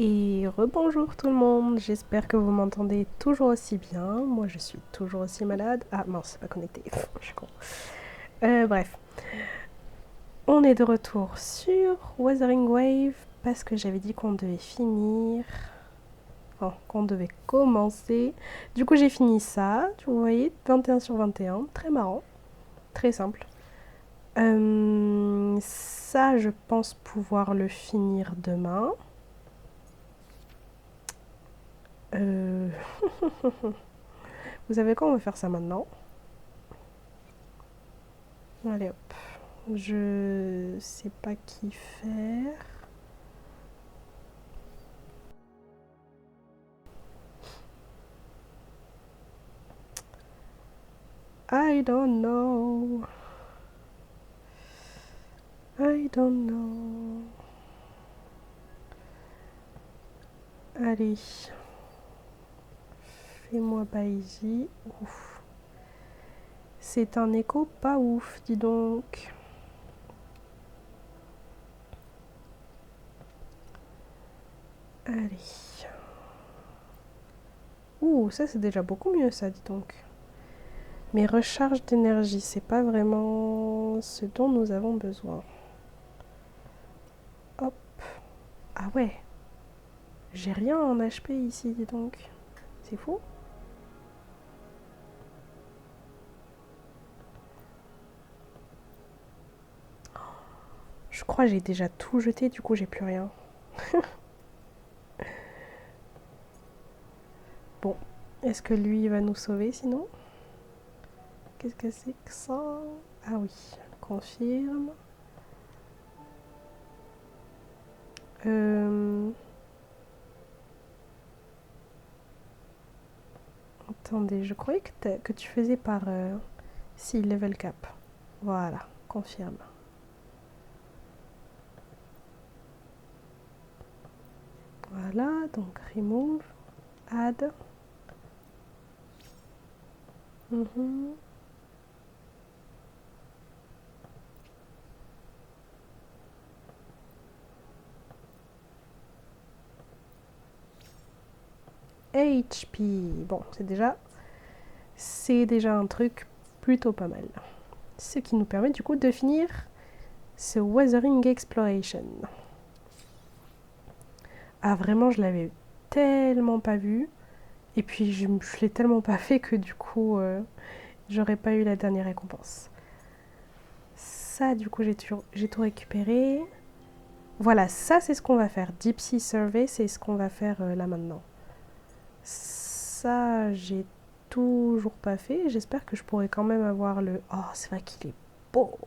Et rebonjour tout le monde, j'espère que vous m'entendez toujours aussi bien. Moi je suis toujours aussi malade. Ah mince, c'est pas connecté, je suis con. Bref, on est de retour sur Wuthering Wave parce que j'avais dit qu'on devait finir, enfin qu'on devait commencer. Du coup j'ai fini ça, vous voyez, 21 sur 21, très marrant, très simple. Ça je pense pouvoir le finir demain. Vous savez quoi, on va faire ça maintenant. Allez hop, je sais pas qui faire. I don't know. I don't know. Allez, fais-moi Baïsi. Ouf. C'est un écho pas ouf, dis donc. Allez. Ouh, ça c'est déjà beaucoup mieux ça, dis donc. Mais recharge d'énergie, c'est pas vraiment ce dont nous avons besoin. Hop. Ah ouais. J'ai rien en HP ici, dis donc. C'est fou. Je crois que j'ai déjà tout jeté, du coup j'ai plus rien. Bon, est-ce que lui va nous sauver sinon? Qu'est-ce que c'est que ça? Ah oui, confirme. Attendez, je croyais que tu faisais par... si, level cap. Voilà, confirme. Voilà, donc remove, add. HP, bon, c'est déjà un truc plutôt pas mal. Ce qui nous permet du coup de finir ce Wuthering Exploration. Ah vraiment, je l'avais tellement pas vu. Et puis je l'ai tellement pas fait que du coup, j'aurais pas eu la dernière récompense. Ça, du coup, j'ai tout récupéré. Voilà, ça c'est ce qu'on va faire. Deep Sea Survey, c'est ce qu'on va faire là maintenant. Ça, j'ai toujours pas fait. J'espère que je pourrai quand même avoir le... Oh, c'est vrai qu'il est beau.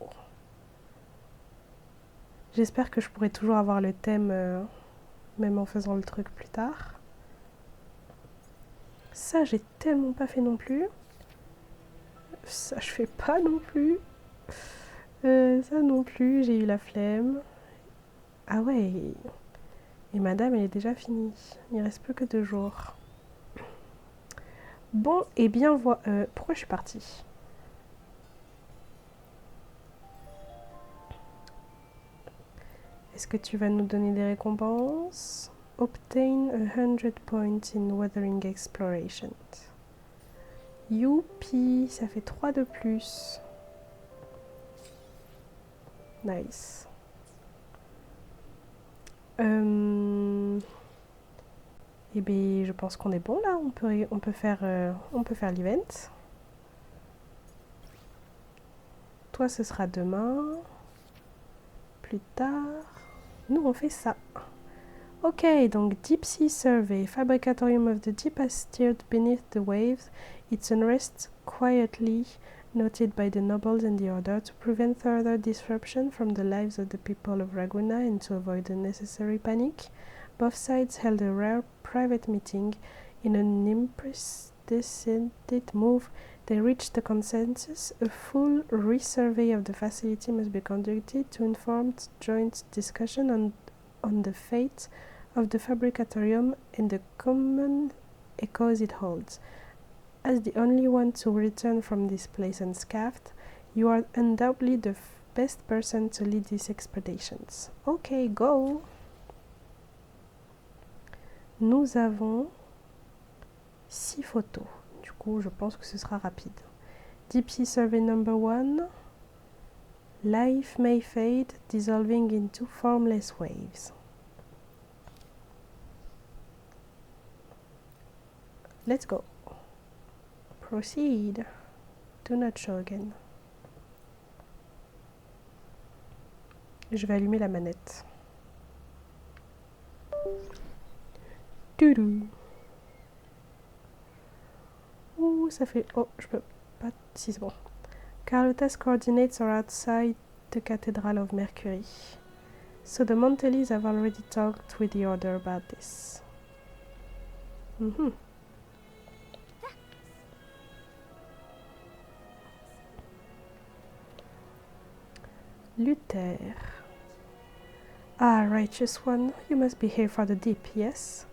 J'espère que je pourrai toujours avoir le thème, même en faisant le truc plus tard. Ça, j'ai tellement pas fait non plus. Ça, je fais pas non plus. Ça non plus, j'ai eu la flemme. Ah ouais, et madame, elle est déjà finie. Il reste plus que 2 jours. Bon, et bien voilà. Pourquoi je suis partie? Est-ce que tu vas nous donner des récompenses? Obtain 100 points in Wuthering Exploration. Youpi, ça fait 3 de plus. Nice. Et bien, je pense qu'on est bon là. On peut faire l'event. Toi, ce sera demain. Plus tard. Nous, on fait ça. Ok, donc Deep Sea Survey. Fabricatorium of the Deep has steered beneath the waves. Its unrest quietly noted by the nobles and the order to prevent further disruption from the lives of the people of Raguna and to avoid unnecessary panic. Both sides held a rare private meeting. In an unprecedented move, they reached a consensus. A full resurvey of the facility must be conducted to inform joint discussion on the fate of the Fabricatorium and the common echoes it holds. As the only one to return from this place unscathed, you are undoubtedly the best person to lead these expeditions. Okay, go! nous avons 6 photos. Du coup, je pense que ce sera rapide. Deep Sea Survey number 1. Life may fade, dissolving into formless waves. Let's go. Proceed. Do not show again. Je vais allumer la manette. Toudou. Ouh, ça fait... Oh, je peux pas... Si, c'est bon. Carlotta's coordinates are outside the Cathedral of Mercury. So the Montelis have already talked with the Order about this. Luther. Ah, righteous one, you must be here for the deep, yes?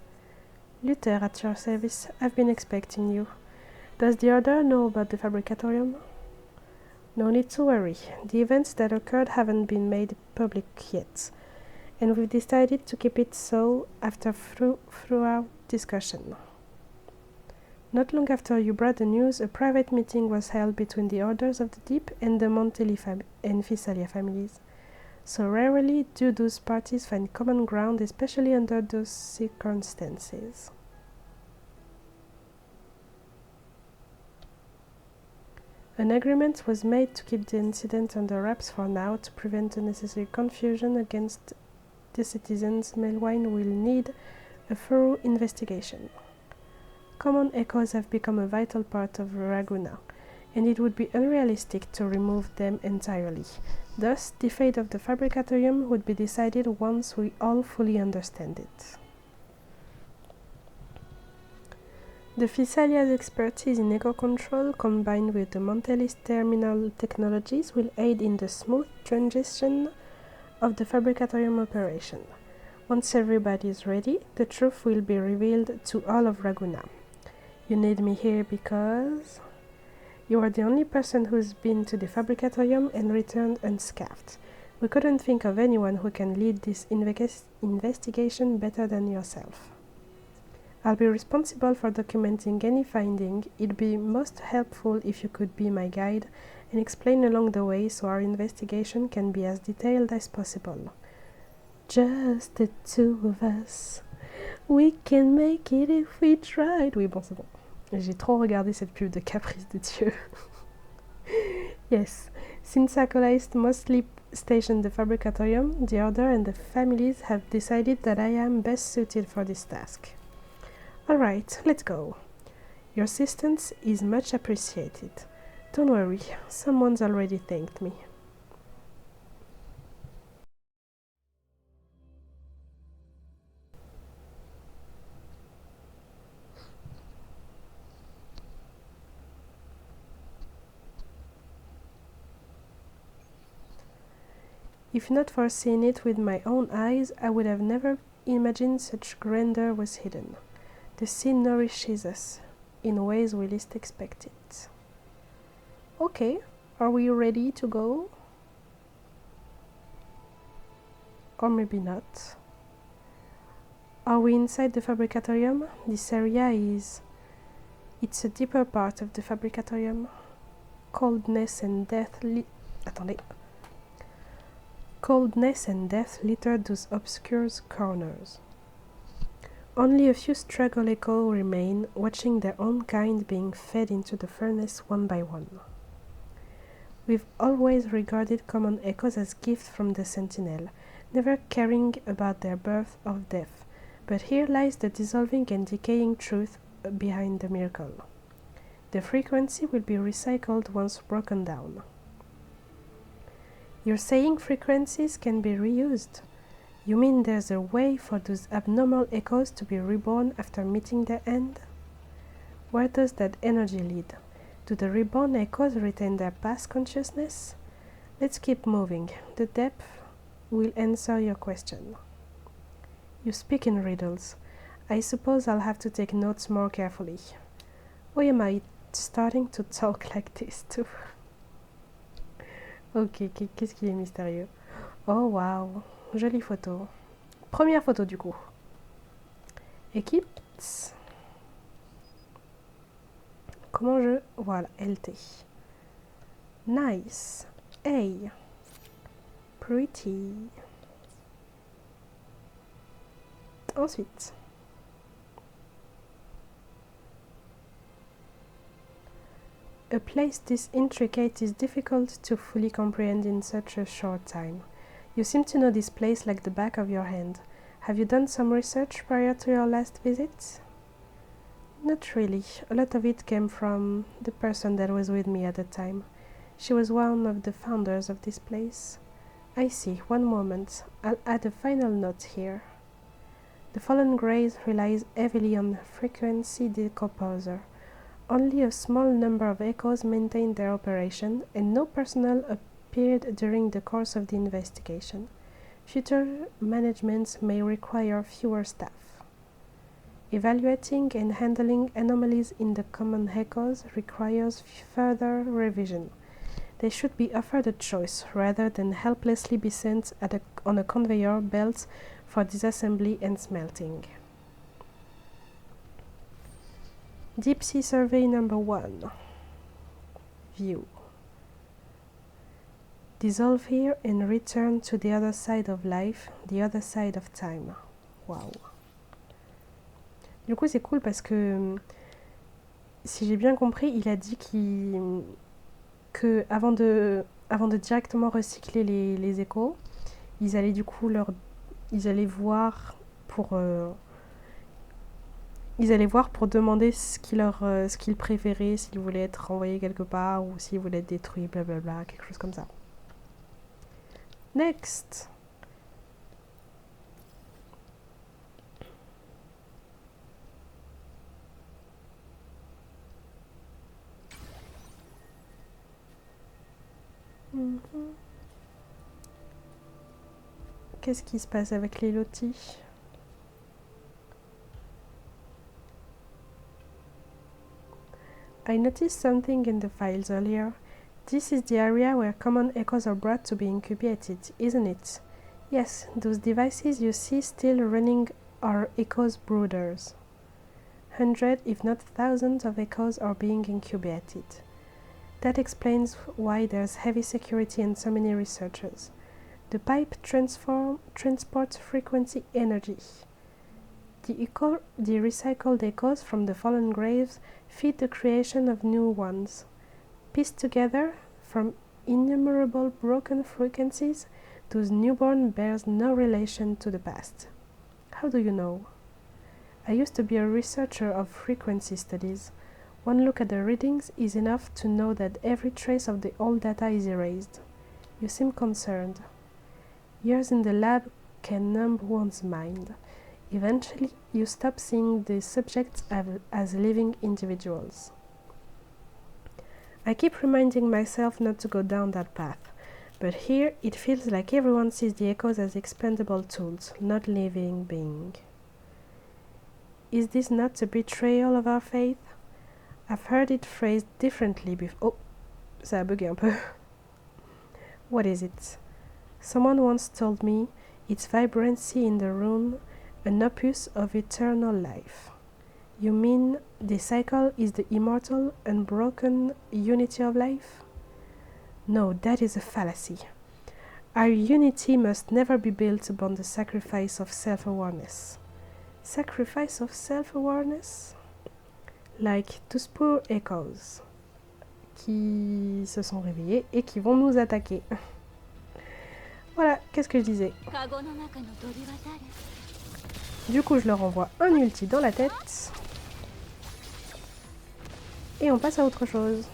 Luther, at your service. I've been expecting you. Does the Order know about the Fabricatorium? No need to worry. The events that occurred haven't been made public yet, and we've decided to keep it so after throughout discussion. Not long after you brought the news, a private meeting was held between the Orders of the Deep and the Monteli and Visalia families. So rarely do those parties find common ground, especially under those circumstances. An agreement was made to keep the incident under wraps for now to prevent unnecessary confusion against the citizens. Meanwhile, will need a thorough investigation. Common echoes have become a vital part of Raguna, and it would be unrealistic to remove them entirely. Thus, the fate of the Fabricatorium would be decided once we all fully understand it. The Visalia's expertise in echo control, combined with the Monteli's terminal technologies, will aid in the smooth transition of the Fabricatorium operation. Once everybody is ready, the truth will be revealed to all of Raguna. You need me here because you are the only person who's been to the Fabricatorium and returned unscathed. We couldn't think of anyone who can lead this investigation better than yourself. I'll be responsible for documenting any finding. It'd be most helpful if you could be my guide and explain along the way so our investigation can be as detailed as possible. Just the two of us. We can make it if we tried. Oui, bon, c'est bon. J'ai trop regardé cette pub de Caprice de Dieu. Yes, since acolytes mostly stationed the Fabricatorium, the Order and the families have decided that I am best suited for this task. Alright, let's go. Your assistance is much appreciated. Don't worry, someone's already thanked me. If not for seeing it with my own eyes, I would have never imagined such grandeur was hidden. The sea nourishes us in ways we least expect it. Okay, are we ready to go? Or maybe not. Are we inside the Fabricatorium? This area it's a deeper part of the Fabricatorium. Coldness and death Coldness and death litter those obscure corners. Only a few straggle echoes remain, watching their own kind being fed into the furnace one by one. We've always regarded common echoes as gifts from the Sentinel, never caring about their birth or death, but here lies the dissolving and decaying truth behind the miracle. The frequency will be recycled once broken down. You're saying frequencies can be reused? You mean there's a way for those abnormal echoes to be reborn after meeting their end? Where does that energy lead? Do the reborn echoes retain their past consciousness? Let's keep moving. The depth will answer your question. You speak in riddles. I suppose I'll have to take notes more carefully. Why am I starting to talk like this too? Ok, qu'est-ce qu'il est mystérieux. Oh wow, jolie photo. Première photo du coup. Équipe. Comment je... Voilà, LT. Nice. Hey. Pretty. Ensuite. A place this intricate is difficult to fully comprehend in such a short time. You seem to know this place like the back of your hand. Have you done some research prior to your last visit? Not really. A lot of it came from the person that was with me at the time. She was one of the founders of this place. I see. One moment. I'll add a final note here. The Fallen Graves relies heavily on frequency decomposer. Only a small number of echoes maintained their operation, and no personnel appeared during the course of the investigation. Future managements may require fewer staff. Evaluating and handling anomalies in the common echoes requires further revision. They should be offered a choice rather than helplessly be sent on a conveyor belt for disassembly and smelting. Deep Sea Survey number 1. View. Dissolve here and return to the other side of life, the other side of time. Wow. Du coup, c'est cool parce que, si j'ai bien compris, il a dit que avant de directement recycler les échos, ils allaient du coup ils allaient voir pour demander ce qu'ils préféraient, s'ils voulaient être renvoyés quelque part ou s'ils voulaient être détruits, blablabla, quelque chose comme ça. Next. Qu'est-ce qui se passe avec les lotis? I noticed something in the files earlier. This is the area where common echoes are brought to be incubated, isn't it? Yes, those devices you see still running are echoes brooders. Hundreds, if not thousands, of echoes are being incubated. That explains why there's heavy security and so many researchers. The pipe transports frequency energy. The recycled echoes from the fallen graves feed the creation of new ones. Pieced together from innumerable broken frequencies, those newborn bears no relation to the past. How do you know? I used to be a researcher of frequency studies. One look at the readings is enough to know that every trace of the old data is erased. You seem concerned. Years in the lab can numb one's mind. Eventually, you stop seeing the subjects as living individuals. I keep reminding myself not to go down that path, but here it feels like everyone sees the echoes as expendable tools, not living beings. Is this not a betrayal of our faith? I've heard it phrased differently before. Oh, ça a bugué un peu. What is it? Someone once told me its vibrancy in the room, an opus of eternal life. You mean the cycle is the immortal, unbroken unity of life? No, that is a fallacy. Our unity must never be built upon the sacrifice of self-awareness. Sacrifice of self-awareness? Like those poor echoes qui se sont réveillés et qui vont nous attaquer. Voilà, qu'est-ce que je disais? Du coup, je leur envoie un ulti dans la tête. Et on passe à autre chose.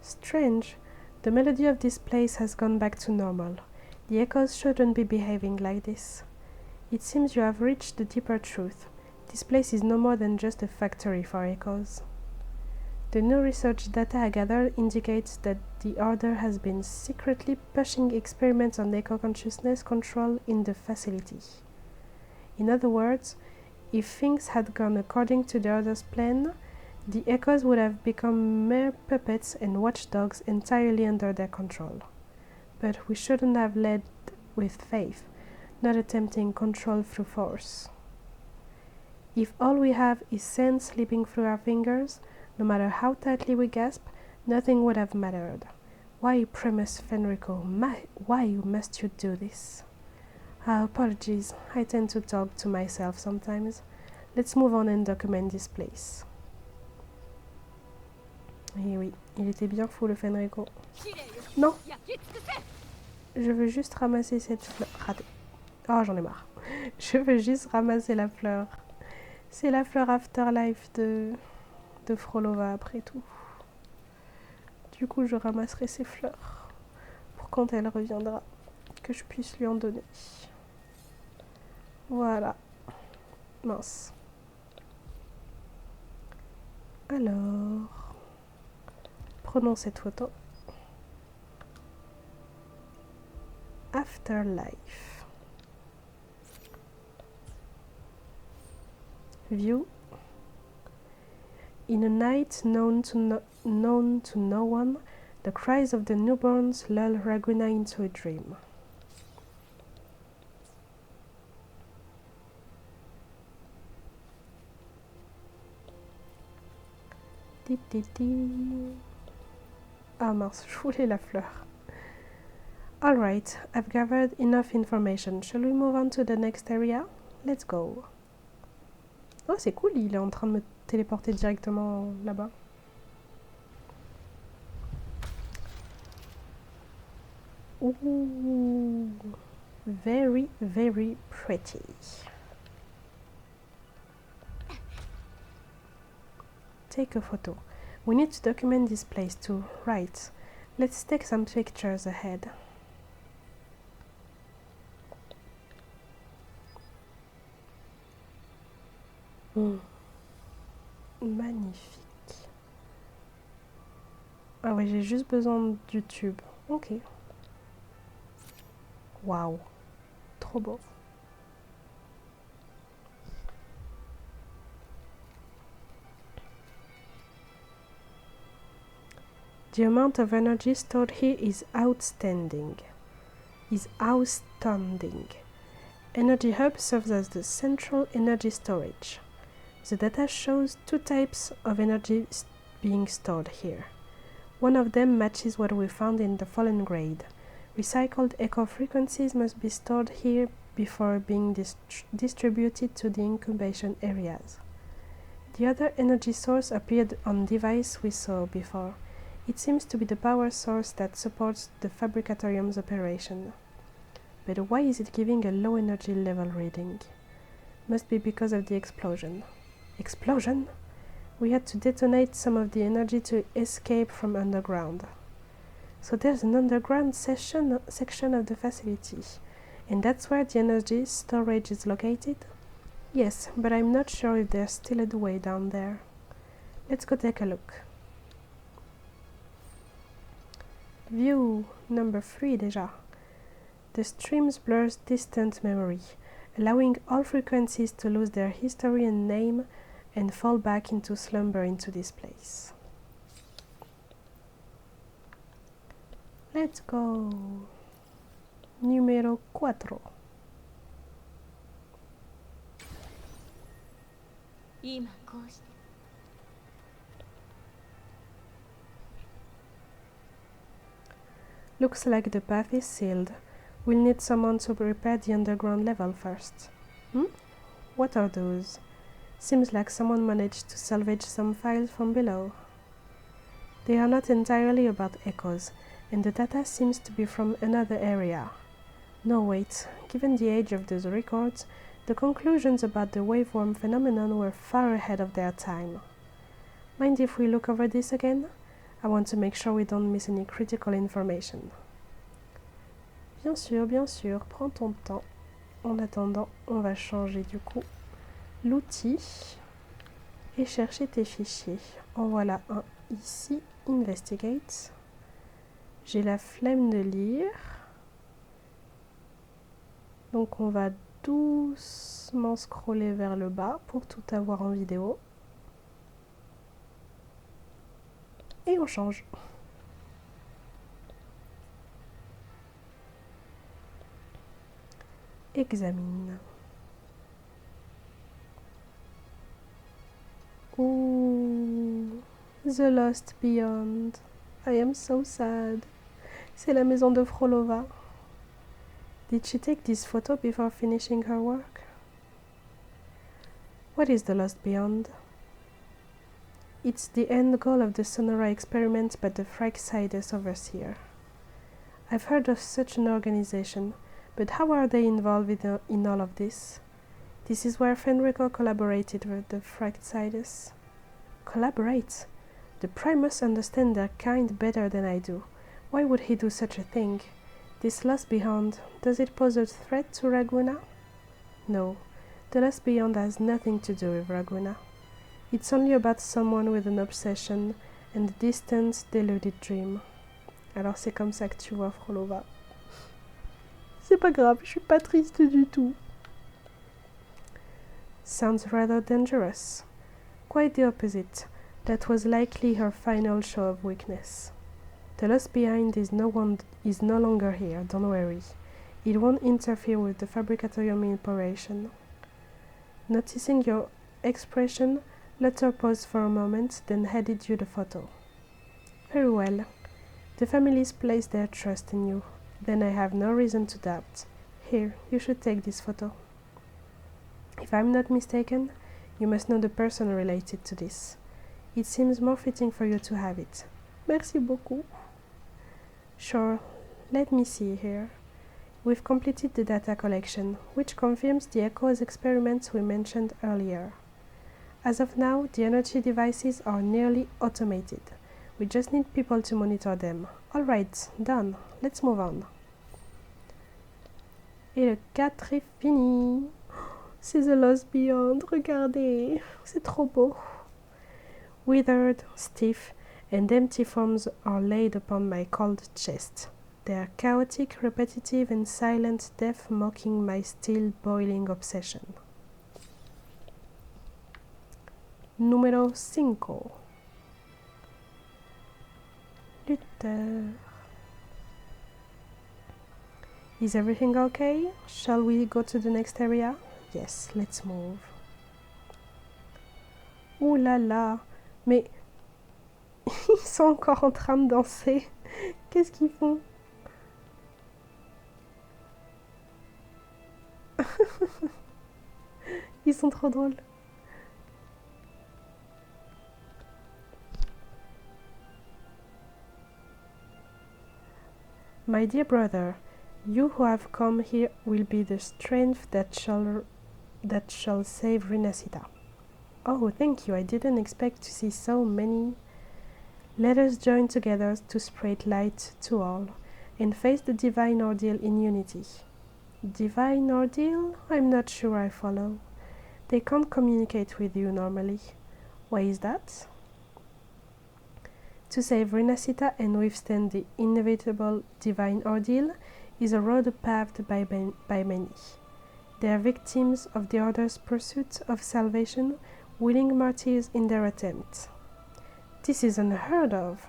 Strange. The melody of this place has gone back to normal. The echoes shouldn't be behaving like this. It seems you have reached the deeper truth. This place is no more than just a factory for echoes. The new research data I gathered indicates that the Order has been secretly pushing experiments on echo consciousness control in the facility. In other words, if things had gone according to the Order's plan, The echoes would have become mere puppets and watchdogs entirely under their control. But we shouldn't have led with faith, not attempting control through force. If all we have is sand slipping through our fingers, no matter how tightly we grasp, nothing would have mattered. Why, Primus Fenrico, why must you do this? Apologies, I tend to talk to myself sometimes. Let's move on and document this place. Et oui, il était bien fou le Fenrico. Non! Je veux juste ramasser cette fleur. Raté. Oh, j'en ai marre. Je veux juste ramasser la fleur. C'est la fleur Afterlife de Frolova après tout. Du coup, je ramasserai ces fleurs pour quand elle reviendra, que je puisse lui en donner. Voilà. Mince. Alors, prenons cette photo. Afterlife. View. In a night known to no one, the cries of the newborns lull Raguna into a dream. Ah mince, je voulais la fleur. Alright, I've gathered enough information. Shall we move on to the next area? Let's go. Oh, c'est cool, il est en train de me téléporter directement là-bas. Ooh, very, very pretty. Take a photo. We need to document this place too. Right. Let's take some pictures ahead. Magnifique. Ah ouais, j'ai juste besoin du tube. Ok. Waouh. Trop beau. The amount of energy stored here is outstanding. Energy Hub serves as the central energy storage. The data shows two types of energy being stored here. One of them matches what we found in the fallen grade. Recycled echo frequencies must be stored here before being distributed to the incubation areas. The other energy source appeared on the device we saw before. It seems to be the power source that supports the Fabricatorium's operation. But why is it giving a low energy level reading? Must be because of the explosion. Explosion? We had to detonate some of the energy to escape from underground. So there's an underground section of the facility, and that's where the energy storage is located? Yes, but I'm not sure if there's still a way down there. Let's go take a look. View number 3 déjà. The streams blurs distant memory, allowing all frequencies to lose their history and name and fall back into slumber into this place. Let's go. Numéro 4. Looks like the path is sealed. We'll need someone to repair the underground level first. What are those? Seems like someone managed to salvage some files from below. They are not entirely about echoes, and the data seems to be from another area. No, wait. Given the age of those records, the conclusions about the waveworm phenomenon were far ahead of their time. Mind if we look over this again? I want to make sure we don't miss any critical information. Bien sûr, prends ton temps. En attendant, on va changer du coup l'outil et chercher tes fichiers. En voilà un ici, Investigate. J'ai la flemme de lire. Donc on va doucement scroller vers le bas pour tout avoir en vidéo. Et on change. Examine. Ooh, The Lost Beyond. I am so sad. C'est la maison de Frolova. Did she take this photo before finishing her work? What is the Lost Beyond? It's the end goal of the Sonora experiment by the Fabricatorium overseer. I've heard of such an organization, but how are they involved in all of this? This is where Fenrico collaborated with the Fabricatorium. Collaborate? The Prime must understand their kind better than I do. Why would he do such a thing? This Lost Beyond, does it pose a threat to Raguna? No, the Lost Beyond has nothing to do with Raguna. It's only about someone with an obsession and a distant, deluded dream. Alors c'est comme ça que tu vois Frolova. C'est pas grave, je suis pas triste du tout. Sounds rather dangerous. Quite the opposite. That was likely her final show of weakness. The Lost Behind is no longer here, don't worry. It won't interfere with the Fabricatorium operation. Noticing your expression, let her pause for a moment, then handed you the photo. Very well. The families place their trust in you. Then I have no reason to doubt. Here, you should take this photo. If I'm not mistaken, you must know the person related to this. It seems more fitting for you to have it. Merci beaucoup. Sure, let me see here. We've completed the data collection, which confirms the echoes experiments we mentioned earlier. As of now, the energy devices are nearly automated. We just need people to monitor them. Alright, done. Let's move on. Et le 4 est fini. C'est The Lost Beyond, regardez. C'est trop beau. Withered, stiff, and empty forms are laid upon my cold chest. They are chaotic, repetitive, and silent death mocking my still boiling obsession. Numéro 5. Luther. Is everything okay? Shall we go to the next area? Yes, let's move. Ouh là là, mais ils sont encore en train de danser. Qu'est-ce qu'ils font? Ils sont trop drôles. My dear brother, you who have come here will be the strength that shall save Renacita. Oh, thank you. I didn't expect to see so many. Let us join together to spread light to all and face the divine ordeal in unity. Divine ordeal? I'm not sure I follow. They can't communicate with you normally. Why is that? To save Renacita and withstand the inevitable divine ordeal is a road paved by many. They are victims of the Order's pursuit of salvation, willing martyrs in their attempt. This is unheard of.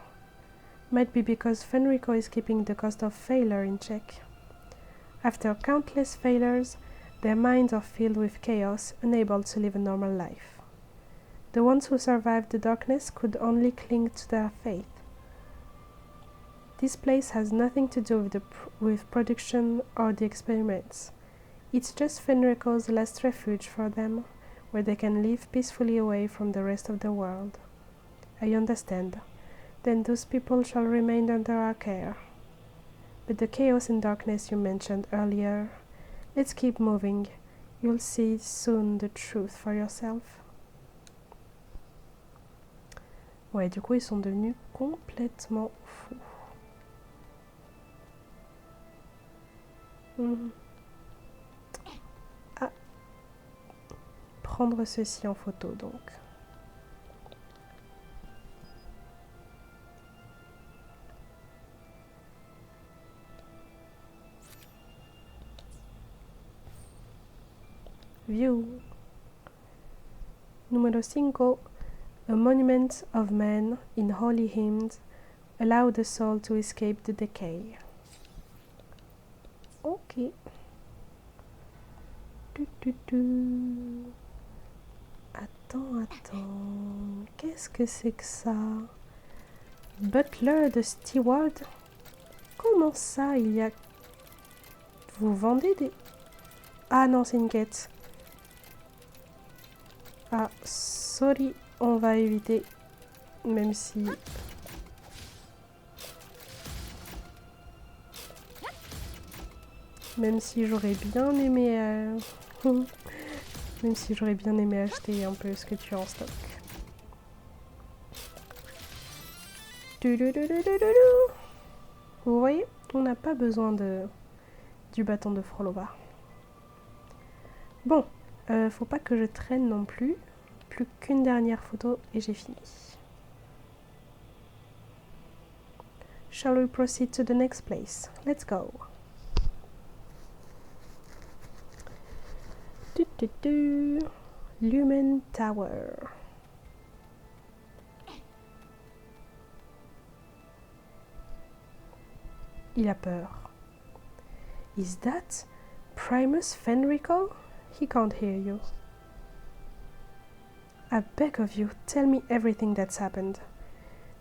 Might be because Fenrico is keeping the cost of failure in check. After countless failures, their minds are filled with chaos, unable to live a normal life. The ones who survived the darkness could only cling to their faith. This place has nothing to do with production or the experiments. It's just Fenrico's last refuge for them, where they can live peacefully away from the rest of the world. I understand. Then those people shall remain under our care. But the chaos and darkness you mentioned earlier, let's keep moving. You'll see soon the truth for yourself. Ouais, du coup, ils sont devenus complètement fous. Ah. Prendre ceci en photo, donc. View. Numéro 5. a monument of man in holy hymns, allow the soul to escape the decay. Ok. Attends. Qu'est-ce que c'est que ça? Butler de Steward? Comment ça, il y a... Vous vendez des... Ah non, c'est une quête. Ah, sorry, on va éviter. Même si... Même si j'aurais bien aimé... Même si j'aurais bien aimé acheter un peu ce que tu as en stock. Vous voyez, on n'a pas besoin du bâton de Frolova. Bon, faut pas que je traîne non plus. Plus qu'une dernière photo et j'ai fini. Shall we proceed to the next place? Let's go. Lumen Tower. Il a peur. Is that Primus Fenrico? He can't hear you. I beg of you, tell me everything that's happened.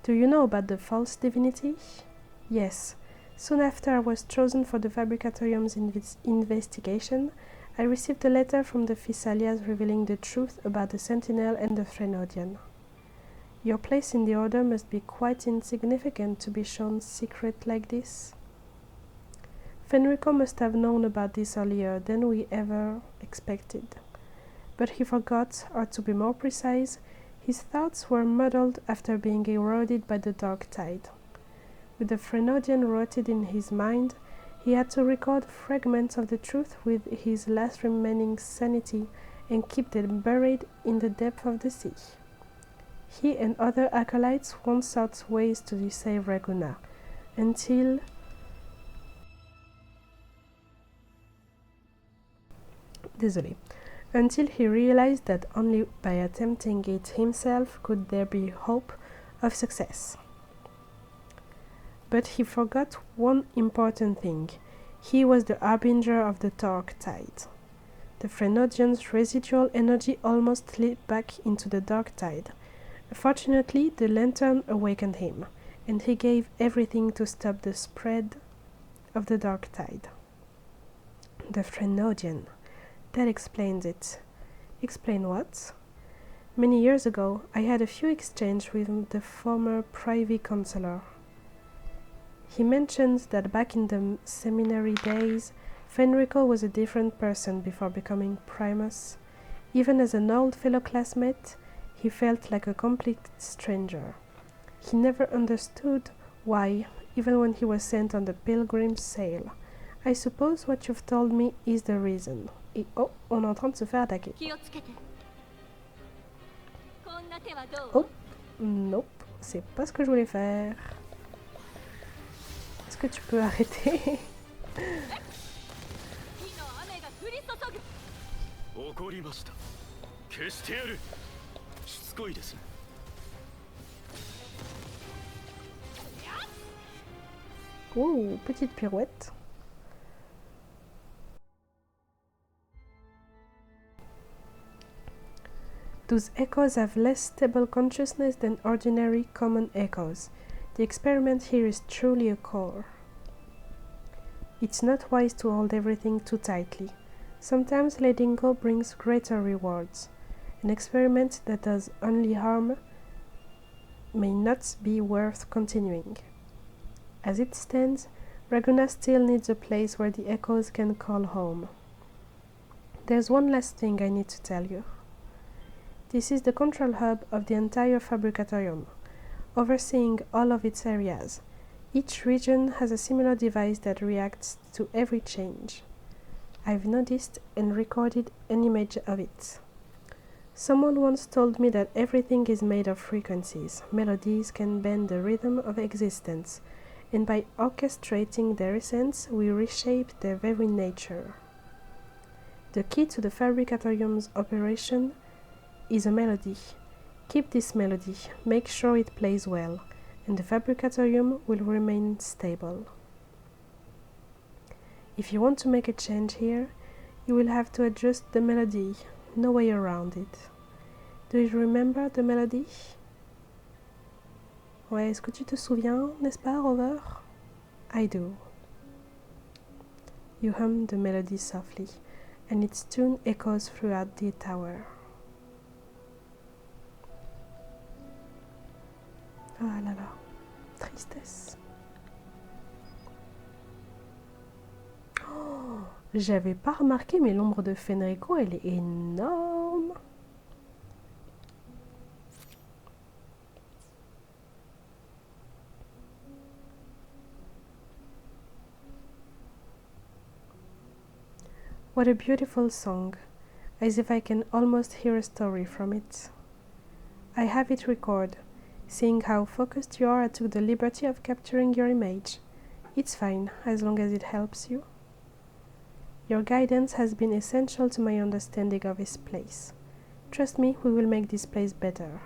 Do you know about the false divinity? Yes. Soon after I was chosen for the Fabricatorium's investigation, I received a letter from the Thessalias revealing the truth about the Sentinel and the Threnodian. Your place in the order must be quite insignificant to be shown secret like this. Fenrico must have known about this earlier than we ever expected. But he forgot, or to be more precise, his thoughts were muddled after being eroded by the dark tide. With the Threnodian rotted in his mind, he had to record fragments of the truth with his last remaining sanity and keep them buried in the depth of the sea. He and other acolytes once sought ways to save Raguna, until he realized that only by attempting it himself could there be hope of success. But he forgot one important thing. He was the harbinger of the dark tide. The Threnodian's residual energy almost slipped back into the dark tide. Fortunately, the lantern awakened him, and he gave everything to stop the spread of the dark tide. The Threnodian. That explains it. Explain what? Many years ago, I had a few exchanges with the former privy councillor. He mentions that back in the seminary days, Fenrico was a different person before becoming Primus. Even as an old fellow classmate, he felt like a complete stranger. He never understood why, even when he was sent on the pilgrim's sail. I suppose what you've told me is the reason. Et oh, on est en train de se faire attaquer. Oh, nope, c'est pas ce que je voulais faire. Est-ce que tu peux arrêter? Oh, petite pirouette. Those echoes have less stable consciousness than ordinary common echoes. The experiment here is truly a core. It's not wise to hold everything too tightly. Sometimes letting go brings greater rewards. An experiment that does only harm may not be worth continuing. As it stands, Raguna still needs a place where the echoes can call home. There's one last thing I need to tell you. This is the control hub of the entire Fabricatorium, overseeing all of its areas. Each region has a similar device that reacts to every change. I've noticed and recorded an image of it. Someone once told me that everything is made of frequencies. Melodies can bend the rhythm of existence, and by orchestrating their essence, we reshape their very nature. The key to the Fabricatorium's operation is a melody. Keep this melody, make sure it plays well, and the Fabricatorium will remain stable. If you want to make a change here, you will have to adjust the melody, no way around it. Do you remember the melody? Ouais, est-ce que tu te souviens, n'est-ce pas, Rover? I do. You hum the melody softly, and its tune echoes throughout the tower. Ah là là, tristesse. Oh, j'avais pas remarqué, mais l'ombre de Fenrico, elle est énorme. What a beautiful song, as if I can almost hear a story from it. I have it recorded. Seeing how focused you are, I took the liberty of capturing your image. It's fine, as long as it helps you. Your guidance has been essential to my understanding of this place. Trust me, we will make this place better.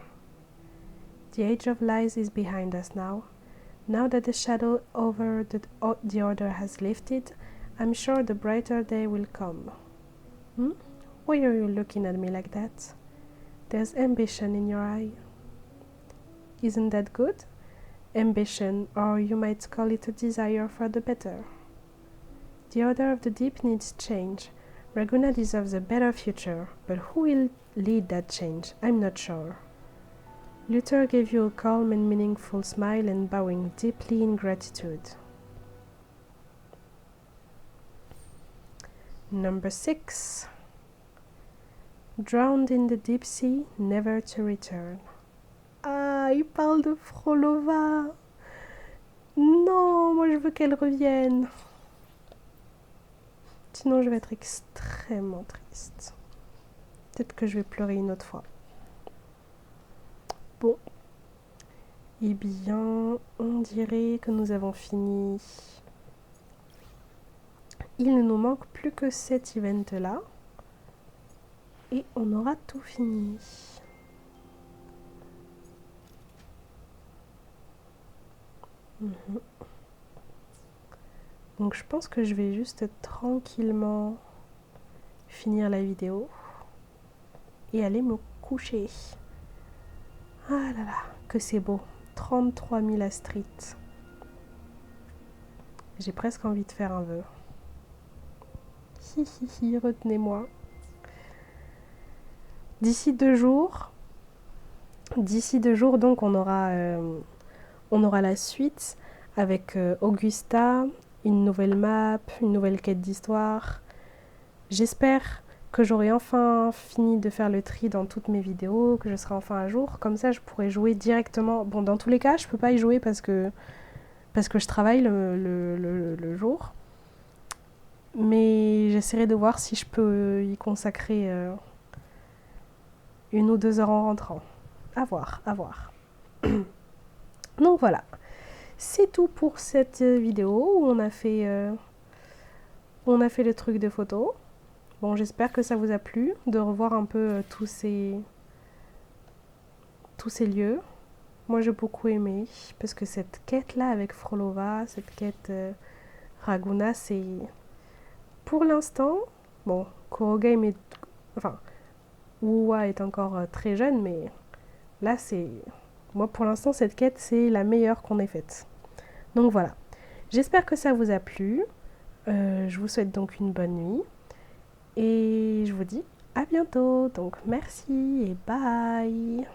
The age of lies is behind us now. Now that the shadow over the order has lifted, I'm sure the brighter day will come. Why are you looking at me like that? There's ambition in your eye. Isn't that good? Ambition, or you might call it a desire for the better. The Order of the Deep needs change. Raguna deserves a better future, but who will lead that change? I'm not sure. Luther gave you a calm and meaningful smile and bowing deeply in gratitude. Number 6. Drowned in the deep sea, never to return. Ah, il parle de Frolova. Non, moi je veux qu'elle revienne. Sinon je vais être extrêmement triste. Peut-être que je vais pleurer une autre fois. Bon. Eh bien, on dirait que nous avons fini. Il ne nous manque plus que cet event-là. Et on aura tout fini. Donc je pense que je vais juste tranquillement finir la vidéo et aller me coucher. Ah là là, que c'est beau. 33 000 Astrid. J'ai presque envie de faire un vœu. Hi hi hi, retenez-moi. D'ici 2 jours, donc on aura la suite avec Augusta, une nouvelle map, une nouvelle quête d'histoire. J'espère que j'aurai enfin fini de faire le tri dans toutes mes vidéos, que je serai enfin à jour. Comme ça, je pourrai jouer directement. Bon, dans tous les cas, je peux pas y jouer parce que je travaille le jour. Mais j'essaierai de voir si je peux y consacrer 1 ou 2 heures en rentrant. À voir, à voir. Donc voilà. C'est tout pour cette vidéo où on a fait le truc de photo. Bon, j'espère que ça vous a plu de revoir un peu tous ces lieux. Moi, j'ai beaucoup aimé parce que cette quête-là avec Frolova, cette quête Raguna, c'est... Pour l'instant, bon, Kurogame est... Enfin, WUWA est encore très jeune, mais là, c'est... Moi, pour l'instant, cette quête, c'est la meilleure qu'on ait faite. Donc voilà. J'espère que ça vous a plu. Je vous souhaite donc une bonne nuit. Et je vous dis à bientôt. Donc merci et bye.